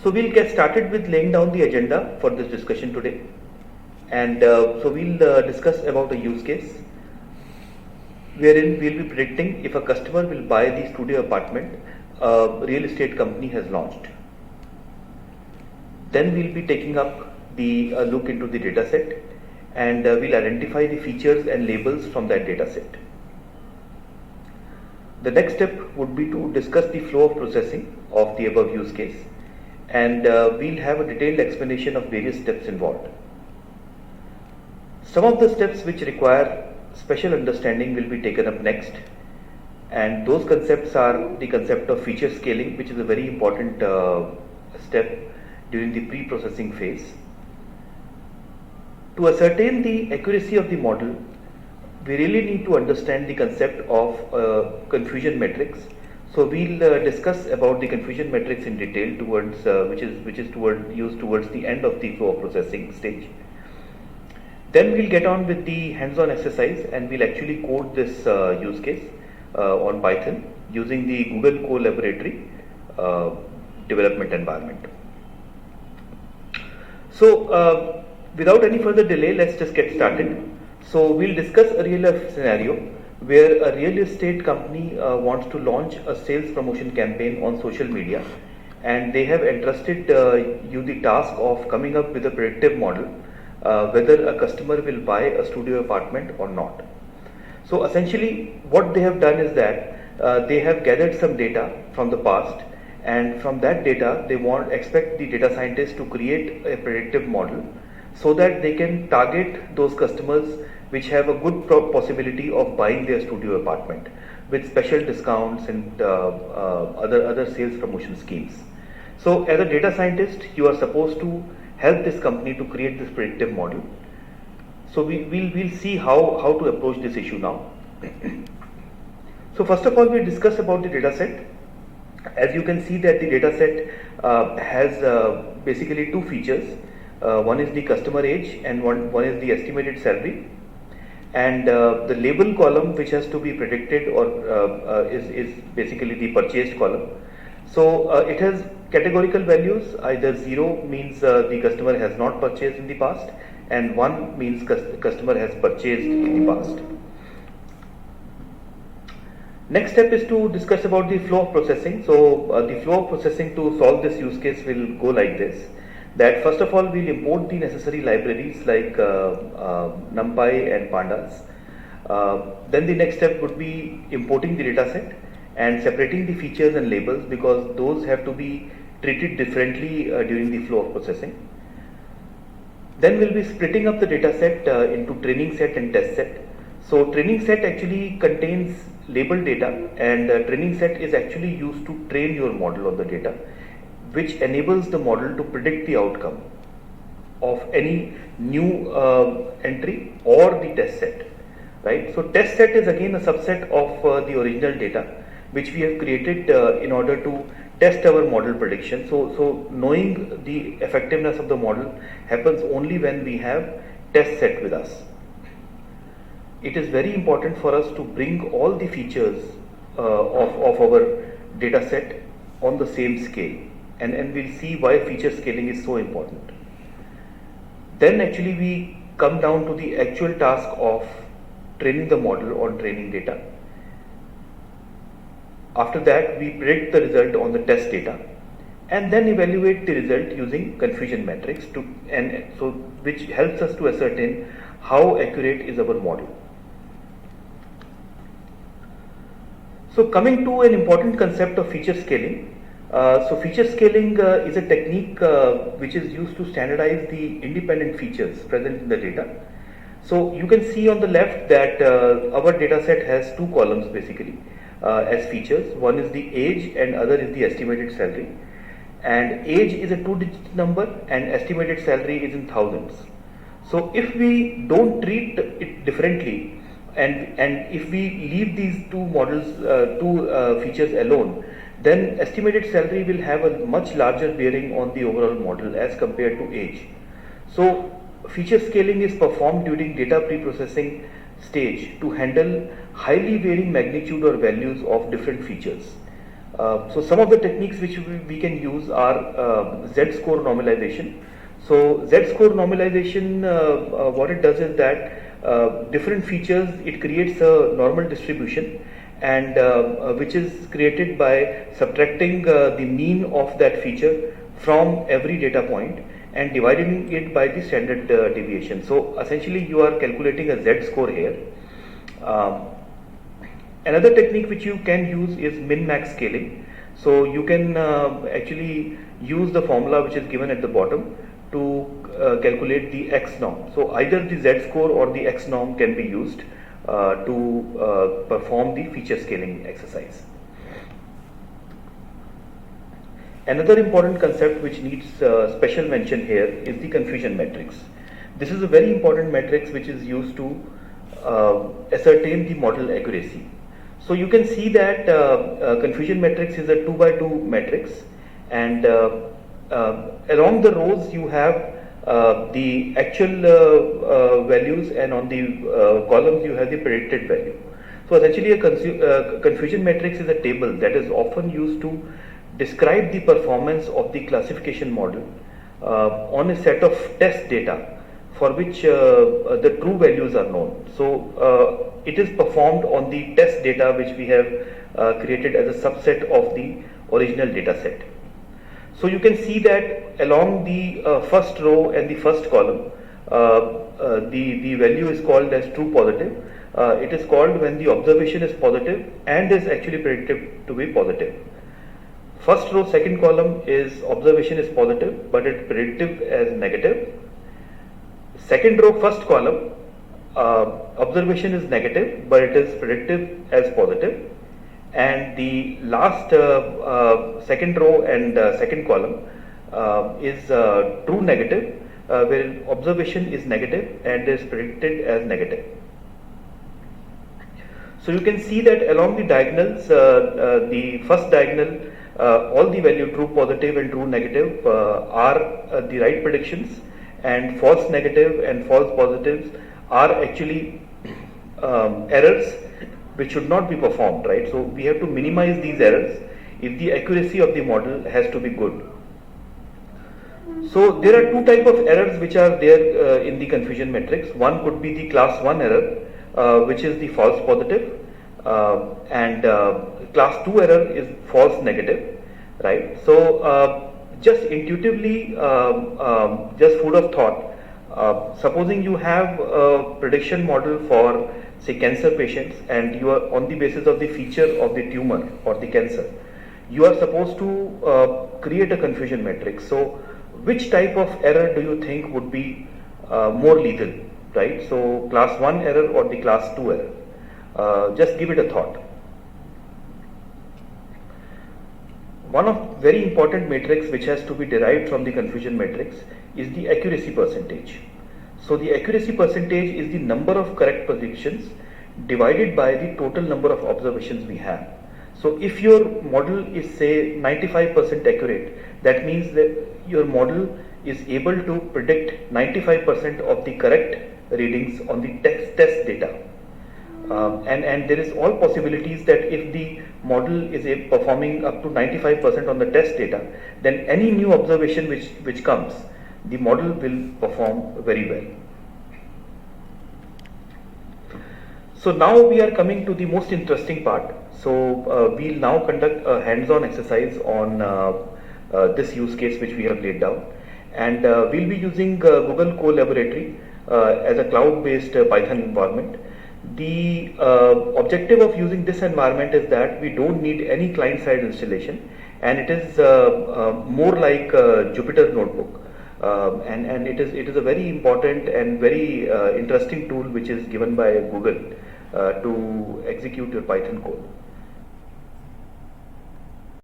So we'll get started with laying down the agenda for this discussion today. And so we'll discuss about a use case wherein we'll be predicting if a customer will buy the studio apartment a real estate company has launched. Then we'll be taking up the look into the data set, and we'll identify the features and labels from that data set. The next step would be to discuss the flow of processing of the above use case, and we'll have a detailed explanation of various steps involved. Some of the steps which require special understanding will be taken up next, and those concepts are the concept of feature scaling, which is a very important step during the pre-processing phase. To ascertain the accuracy of the model, we really need to understand the concept of confusion matrix. So we'll discuss about the confusion matrix in detail towards which is used towards the end of the flow of processing stage. Then we'll get on with the hands-on exercise, and we'll actually code this use case on Python using the Google Colaboratory development environment. So without any further delay, let's just get started. So we'll discuss a real life scenario where a real estate company wants to launch a sales promotion campaign on social media, and they have entrusted you the task of coming up with a predictive model whether a customer will buy a studio apartment or not. So essentially what they have done is that they have gathered some data from the past, and from that data they expect the data scientists to create a predictive model so that they can target those customers which have a good possibility of buying their studio apartment with special discounts and other sales promotion schemes. So as a data scientist, you are supposed to help this company to create this predictive model. So we'll see how to approach this issue now. So first of all, we'll discuss about the data set. As you can see that the data set has basically two features. One is the customer age, and one is the estimated salary. And the label column which has to be predicted or is basically the purchased column. So it has categorical values. Either 0 means the customer has not purchased in the past, and 1 means customer has purchased in the past. Next step is to discuss about the flow of processing. So the flow of processing to solve this use case will go like this. That first of all, we'll import the necessary libraries like NumPy and Pandas. Then the next step would be importing the data set and separating the features and labels, because those have to be treated differently during the flow of processing. Then we'll be splitting up the data set into training set and test set. So training set actually contains labeled data, and training set is actually used to train your model on the data, which enables the model to predict the outcome of any new entry or the test set, right? So test set is again a subset of the original data which we have created in order to test our model prediction. So knowing the effectiveness of the model happens only when we have test set with us. It is very important for us to bring all the features of our data set on the same scale. And we'll see why feature scaling is so important. Then actually we come down to the actual task of training the model on training data. After that, we predict the result on the test data, and then evaluate the result using confusion matrix which helps us to ascertain how accurate is our model. So coming to an important concept of feature scaling. So feature scaling is a technique which is used to standardize the independent features present in the data. So you can see on the left that our data set has two columns basically as features. One is the age and other is the estimated salary. And age is a 2-digit number and estimated salary is in thousands. So if we don't treat it differently, and if we leave these two models, features alone, then estimated salary will have a much larger bearing on the overall model as compared to age. So feature scaling is performed during data pre-processing stage to handle highly varying magnitude or values of different features. So some of the techniques which we can use are Z-score normalization. So Z-score normalization, what it does is that different features, it creates a normal distribution, and which is created by subtracting the mean of that feature from every data point and dividing it by the standard deviation. So essentially you are calculating a Z-score here. Another technique which you can use is min-max scaling. So you can actually use the formula which is given at the bottom to calculate the X norm. So either the Z score or the X norm can be used to perform the feature scaling exercise. Another important concept which needs special mention here is the confusion matrix. This is a very important matrix which is used to ascertain the model accuracy. So you can see that confusion matrix is a 2 by 2 matrix, and along the rows you have the actual values, and on the columns you have the predicted value. So essentially a confusion matrix is a table that is often used to describe the performance of the classification model on a set of test data for which the true values are known. So it is performed on the test data which we have created as a subset of the original data set. So you can see that along the first row and the first column, the value is called as true positive. It is called when the observation is positive and is actually predicted to be positive. First row, second column is observation is positive, but it's predictive as negative. Second row, first column, observation is negative, but it is predictive as positive. And the last second row and second column is true negative, where observation is negative and is predicted as negative. So you can see that along the diagonals, the first diagonal, all the value true positive and true negative are the right predictions, and false negative and false positives are actually errors which should not be performed, right? So we have to minimize these errors if the accuracy of the model has to be good. So there are two types of errors which are there in the confusion matrix. One could be the class 1 error, which is the false positive, and class 2 error is false negative, right? So just intuitively, just food of thought, supposing you have a prediction model for say cancer patients, and you are on the basis of the feature of the tumor or the cancer, you are supposed to create a confusion matrix. So which type of error do you think would be more lethal, right? So class 1 error or the class 2 error? Just give it a thought. One of very important matrix which has to be derived from the confusion matrix is the accuracy percentage. So the accuracy percentage is the number of correct predictions divided by the total number of observations we have. So if your model is say 95% accurate, that means that your model is able to predict 95% of the correct readings on the test data. And there is all possibilities that if the model is performing up to 95% on the test data, then any new observation which comes, the model will perform very well. So now we are coming to the most interesting part. So we'll now conduct a hands-on exercise on this use case which we have laid down, and we'll be using Google Colaboratory as a cloud-based Python environment. The objective of using this environment is that we don't need any client-side installation, and it is more like a Jupyter notebook. And it is a very important and very interesting tool which is given by Google to execute your Python code.